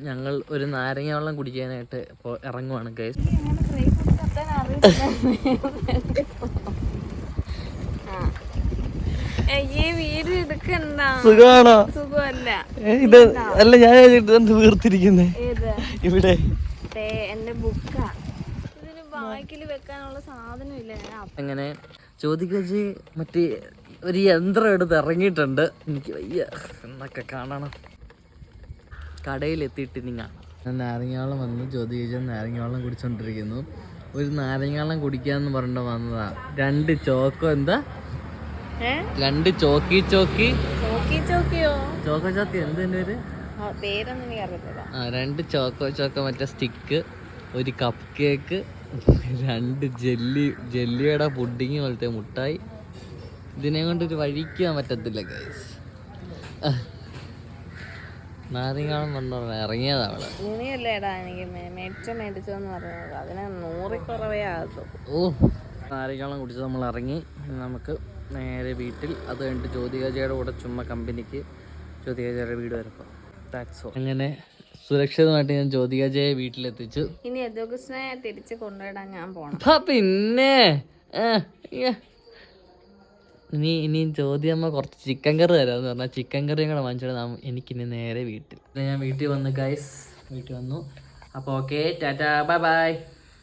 ഞങ്ങൾ ഒരു നാരങ്ങ വെള്ളം കുടിക്കാനായിട്ട് ഇപ്പോൾ ഇറങ്ങുവാണ് ഗൈസ്. സുഖമാണോ? ഇത് അല്ല ഞാൻ വീർത്തിരിക്കുന്നേ ഇവിടെ. എന്റെ ബുക്കാ, ഇതിന് ബാക്കിൽ വെക്കാനുള്ള സാധനം ഇല്ല. അങ്ങനെ ചോദിക്കച്ച് മറ്റേ ഒരു യന്ത്രം എടുത്ത് ഇറങ്ങിയിട്ടുണ്ട്. എനിക്ക് വയ്യ എന്നൊക്കെ കാണണം. കടയിലെത്തിയിട്ട് ഇനി കാണാം. നാരങ്ങാവെള്ളം വന്ന് ചോദിച്ചാൽ നാരങ്ങാവെള്ളം കുടിച്ചോണ്ടിരിക്കുന്നു. ഒരു നാരങ്ങാവെള്ളം കുടിക്കാന്ന് പറഞ്ഞിട്ട് വന്നതാ. 2 ചോക്കോ എന്താ 2 ചോക്കി എന്തിന്റെ പേര്? 2 ചോക്കോ മറ്റേ സ്റ്റിക്ക്, ഒരു കപ്പ് കേക്ക്, 2 ജെല്ലിയുടെ പുഡിങ് പോലത്തെ മുട്ടായി. ഇതിനെ കൊണ്ടൊരു വഴിക്കാൻ പറ്റത്തില്ല ഗൈസ്. നാരങ്ങാളം കൊണ്ടോ ഇറങ്ങിയതാ അവള്. നാരങ്ങാളം കുടിച്ച് നമ്മൾ ഇറങ്ങി. നമുക്ക് നേരെ വീട്ടിൽ. അത് കഴിഞ്ഞിട്ട് ജ്യോതികാചയുടെ കൂടെ ചുമ്മാ കമ്പനിക്ക് ജ്യോതികാചയുടെ വീട് വരപ്പോൾ. അങ്ങനെ സുരക്ഷിതമായിട്ട് ഞാൻ ജ്യോതികാചയെ വീട്ടിലെത്തിച്ചു. ഇനി യദുകൃഷ്ണനെ തിരിച്ച് കൊണ്ടുവിടാൻ ഞാൻ പോണം. പിന്നെ ഇനി ജ്യോതിയമ്മ കുറച്ച് ചിക്കൻ കറി തരാമെന്ന് പറഞ്ഞാൽ ചിക്കൻ കറിയും കൂടെ വാങ്ങിച്ചിട്ട് എനിക്കിനി നേരെ വീട്ടിൽ. ഞാൻ വീട്ടിൽ വന്നു ഗൈസ്, വീട്ടിൽ വന്നു. അപ്പോൾ ഓക്കെ, ടാറ്റാ, ബൈ ബൈ.